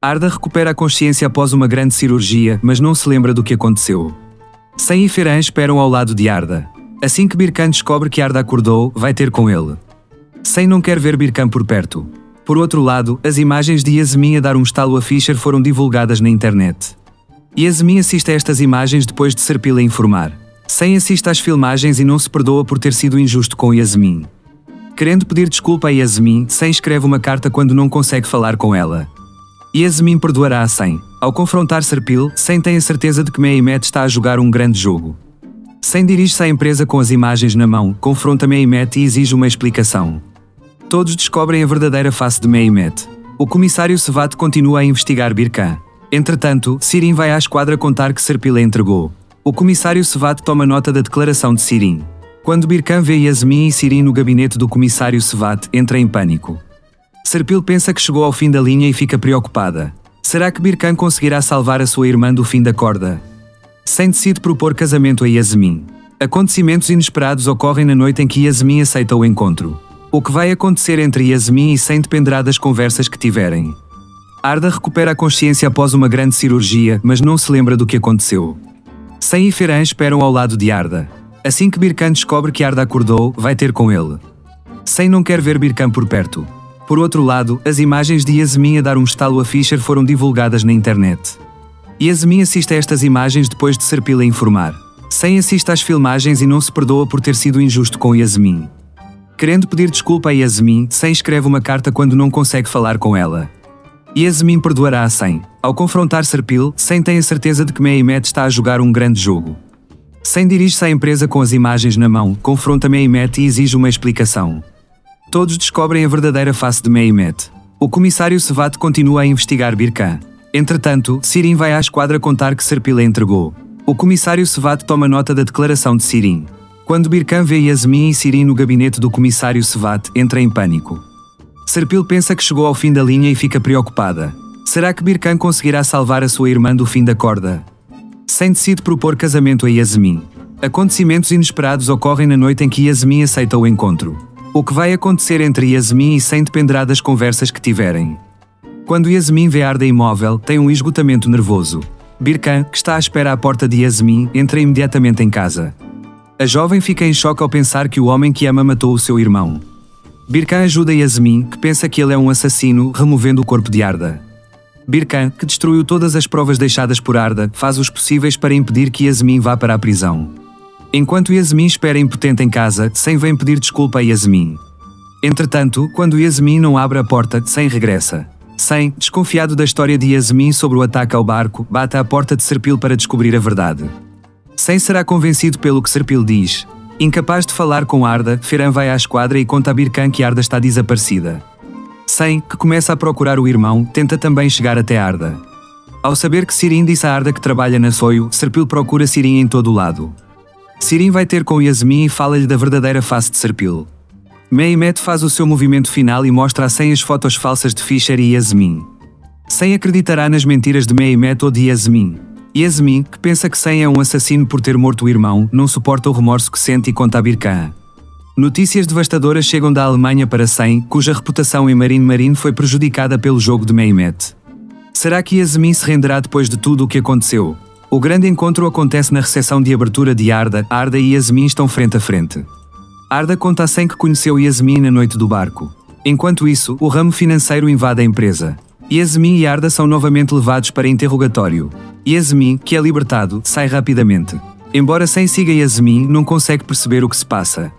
Arda recupera a consciência após uma grande cirurgia, mas não se lembra do que aconteceu. Sen e Ferhan esperam ao lado de Arda. Assim que Birkan descobre que Arda acordou, vai ter com ele. Sen não quer ver Birkan por perto. Por outro lado, as imagens de Yasmin a dar um estalo a Fischer foram divulgadas na internet. Yasmin assiste a estas imagens depois de Serpil a informar. Sen assiste às filmagens e não se perdoa por ter sido injusto com Yasmin. Querendo pedir desculpa a Yasmin, Sen escreve uma carta quando não consegue falar com ela. Yasmin perdoará a Sen. Ao confrontar Serpil, Sen tem a certeza de que Mehmet está a jogar um grande jogo. Sen dirige-se à empresa com as imagens na mão, confronta Mehmet e exige uma explicação. Todos descobrem a verdadeira face de Mehmet. O comissário Sevat continua a investigar Birkan. Entretanto, Sirin vai à esquadra contar que Serpil a entregou. O comissário Sevat toma nota da declaração de Sirin. Quando Birkan vê Yasmin e Sirin no gabinete do comissário Sevat, entra em pânico. Serpil pensa que chegou ao fim da linha e fica preocupada. Será que Birkan conseguirá salvar a sua irmã do fim da corda? Sen decide propor casamento a Yasmin. Acontecimentos inesperados ocorrem na noite em que Yasmin aceita o encontro. O que vai acontecer entre Yasmin e Sen dependerá das conversas que tiverem. Arda recupera a consciência após uma grande cirurgia, mas não se lembra do que aconteceu. Sen e Ferhan esperam ao lado de Arda. Assim que Birkan descobre que Arda acordou, vai ter com ele. Sen não quer ver Birkan por perto. Por outro lado, as imagens de Yasmin a dar um estalo a Fischer foram divulgadas na internet. Yasmin assiste a estas imagens depois de Serpil a informar. Sen assiste às filmagens e não se perdoa por ter sido injusto com Yasmin. Querendo pedir desculpa a Yasmin, Sen escreve uma carta quando não consegue falar com ela. Yasmin perdoará a Sen. Ao confrontar Serpil, Sen tem a certeza de que Mehmet está a jogar um grande jogo. Sen dirige-se à empresa com as imagens na mão, confronta Mehmet e exige uma explicação. Todos descobrem a verdadeira face de Mehmet. O comissário Sevat continua a investigar Birkan. Entretanto, Sirin vai à esquadra contar que Serpil a entregou. O comissário Sevat toma nota da declaração de Sirin. Quando Birkan vê Yasmin e Sirin no gabinete do comissário Sevat, entra em pânico. Serpil pensa que chegou ao fim da linha e fica preocupada. Será que Birkan conseguirá salvar a sua irmã do fim da corda? Sen decide propor casamento a Yasmin. Acontecimentos inesperados ocorrem na noite em que Yasmin aceita o encontro. O que vai acontecer entre Yasmin e Sen dependerá das conversas que tiverem. Quando Yasmin vê Arda imóvel, tem um esgotamento nervoso. Birkan, que está à espera à porta de Yasmin, entra imediatamente em casa. A jovem fica em choque ao pensar que o homem que ama matou o seu irmão. Birkan ajuda Yasmin, que pensa que ele é um assassino, removendo o corpo de Arda. Birkan, que destruiu todas as provas deixadas por Arda, faz os possíveis para impedir que Yasmin vá para a prisão. Enquanto Yasmin espera impotente em casa, Sen vem pedir desculpa a Yasmin. Entretanto, quando Yasmin não abre a porta, Sen regressa. Sen, desconfiado da história de Yasmin sobre o ataque ao barco, bate à porta de Serpil para descobrir a verdade. Sen será convencido pelo que Serpil diz. Incapaz de falar com Arda, Ferhan vai à esquadra e conta a Birkan que Arda está desaparecida. Sen, que começa a procurar o irmão, tenta também chegar até Arda. Ao saber que Sirin disse a Arda que trabalha na Soio, Serpil procura Sirin em todo o lado. Sirin vai ter com Yasmin e fala-lhe da verdadeira face de Serpil. Mehmet faz o seu movimento final e mostra a Sen as fotos falsas de Fischer e Yasmin. Sen acreditará nas mentiras de Mehmet ou de Yasmin. Yasmin, que pensa que Sen é um assassino por ter morto o irmão, não suporta o remorso que sente e conta a Birkan. Notícias devastadoras chegam da Alemanha para Sen, cuja reputação em Marine foi prejudicada pelo jogo de Mehmet. Será que Yasmin se renderá depois de tudo o que aconteceu? O grande encontro acontece na recepção de abertura de Arda. Arda e Yasmin estão frente a frente. Arda conta a Sen que conheceu Yasmin na noite do barco. Enquanto isso, o ramo financeiro invade a empresa. Yasmin e Arda são novamente levados para interrogatório. Yasmin, que é libertado, sai rapidamente. Embora Sen siga Yasmin, não consegue perceber o que se passa.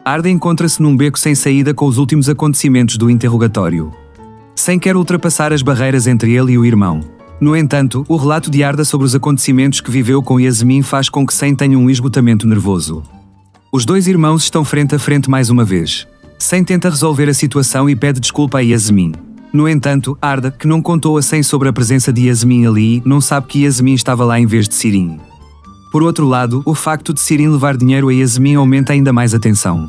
Arda encontra-se num beco sem saída com os últimos acontecimentos do interrogatório. Sen quer ultrapassar as barreiras entre ele e o irmão. No entanto, o relato de Arda sobre os acontecimentos que viveu com Yasmin faz com que Sen tenha um esgotamento nervoso. Os dois irmãos estão frente a frente mais uma vez. Sen tenta resolver a situação e pede desculpa a Yasmin. No entanto, Arda, que não contou a Sen sobre a presença de Yasmin ali, não sabe que Yasmin estava lá em vez de Sirin. Por outro lado, o facto de Sirin levar dinheiro a Yasmin aumenta ainda mais a tensão.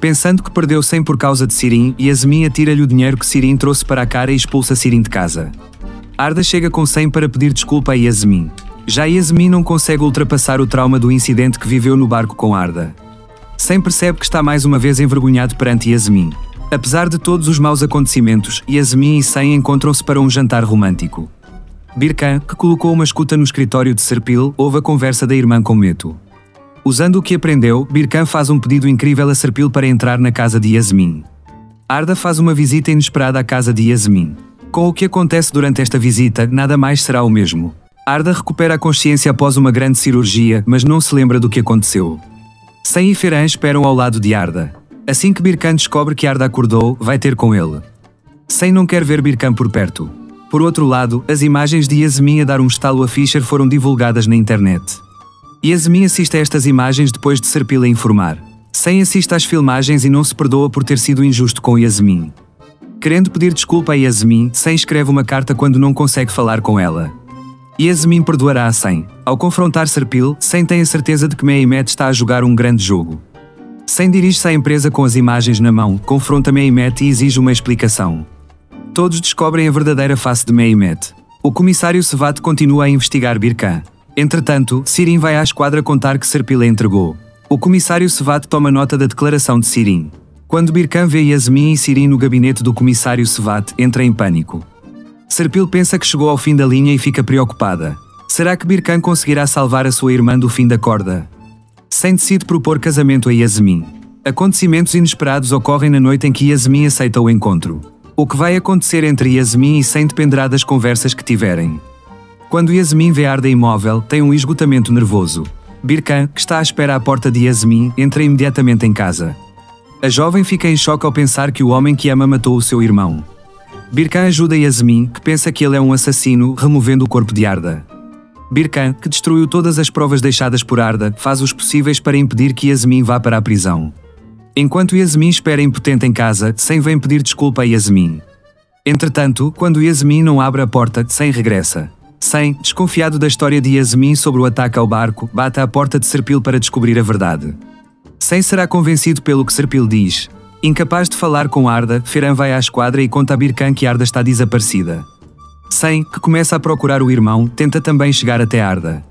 Pensando que perdeu Sen por causa de Sirin, Yasmin atira-lhe o dinheiro que Sirin trouxe para a cara e expulsa Sirin de casa. Arda chega com Sen para pedir desculpa a Yasmin. Já Yasmin não consegue ultrapassar o trauma do incidente que viveu no barco com Arda. Sen percebe que está mais uma vez envergonhado perante Yasmin. Apesar de todos os maus acontecimentos, Yasmin e Sen encontram-se para um jantar romântico. Birkan, que colocou uma escuta no escritório de Serpil, ouve a conversa da irmã com Meto. Usando o que aprendeu, Birkan faz um pedido incrível a Serpil para entrar na casa de Yasmin. Arda faz uma visita inesperada à casa de Yasmin. Com o que acontece durante esta visita, nada mais será o mesmo. Arda recupera a consciência após uma grande cirurgia, mas não se lembra do que aconteceu. Sen e Ferhan esperam ao lado de Arda. Assim que Birkan descobre que Arda acordou, vai ter com ele. Sen não quer ver Birkan por perto. Por outro lado, as imagens de Yasmin a dar um estalo a Fischer foram divulgadas na internet. Yasmin assiste a estas imagens depois de Serpil a informar. Sen assiste às filmagens e não se perdoa por ter sido injusto com Yasmin. Querendo pedir desculpa a Yasmin, Sen escreve uma carta quando não consegue falar com ela. Yasmin perdoará a Sen. Ao confrontar Serpil, Sen tem a certeza de que Mehmet está a jogar um grande jogo. Sen dirige-se à empresa com as imagens na mão, confronta Mehmet e exige uma explicação. Todos descobrem a verdadeira face de Mehmet. O comissário Sevat continua a investigar Birkan. Entretanto, Sirin vai à esquadra contar que Serpil a entregou. O comissário Sevat toma nota da declaração de Sirin. Quando Birkan vê Yasmin e Sirin no gabinete do comissário Sevat, entra em pânico. Serpil pensa que chegou ao fim da linha e fica preocupada. Será que Birkan conseguirá salvar a sua irmã do fim da corda? Sen decide propor casamento a Yasmin. Acontecimentos inesperados ocorrem na noite em que Yasmin aceita o encontro. O que vai acontecer entre Yasmin e Sen dependerá das conversas que tiverem. Quando Yasmin vê Arda imóvel, tem um esgotamento nervoso. Birkan, que está à espera à porta de Yasmin, entra imediatamente em casa. A jovem fica em choque ao pensar que o homem que ama matou o seu irmão. Birkan ajuda Yasmin, que pensa que ele é um assassino, removendo o corpo de Arda. Birkan, que destruiu todas as provas deixadas por Arda, faz os possíveis para impedir que Yasmin vá para a prisão. Enquanto Yasmin espera impotente em casa, Sen vem pedir desculpa a Yasmin. Entretanto, quando Yasmin não abre a porta, Sen regressa. Sen, desconfiado da história de Yasmin sobre o ataque ao barco, bate à porta de Serpil para descobrir a verdade. Sen será convencido pelo que Serpil diz. Incapaz de falar com Arda, Ferhan vai à esquadra e conta a Birkan que Arda está desaparecida. Sen, que começa a procurar o irmão, tenta também chegar até Arda.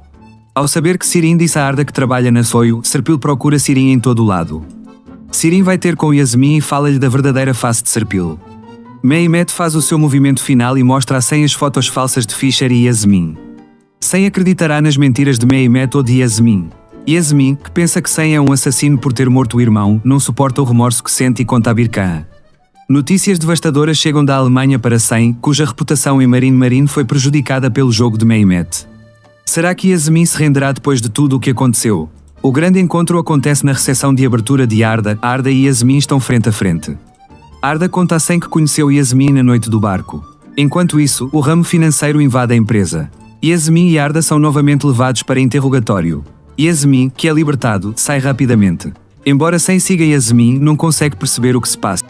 Ao saber que Sirin disse a Arda que trabalha na Soio, Serpil procura Sirin em todo o lado. Sirin vai ter com Yasmin e fala-lhe da verdadeira face de Serpil. Mehmet faz o seu movimento final e mostra a Sen as fotos falsas de Fischer e Yasmin. Sen acreditará nas mentiras de Mehmet ou de Yasmin. Yasmin, que pensa que Sen é um assassino por ter morto o irmão, não suporta o remorso que sente e conta a Birkan. Notícias devastadoras chegam da Alemanha para Sen, cuja reputação em Marine foi prejudicada pelo jogo de Mehmet. Será que Yasmin se renderá depois de tudo o que aconteceu? O grande encontro acontece na recepção de abertura de Arda. Arda e Yasmin estão frente a frente. Arda conta a Sen que conheceu Yasmin na noite do barco. Enquanto isso, o ramo financeiro invade a empresa. Yasmin e Arda são novamente levados para interrogatório. Yasmin, que é libertado, sai rapidamente. Embora Sen siga Yasmin, não consegue perceber o que se passa.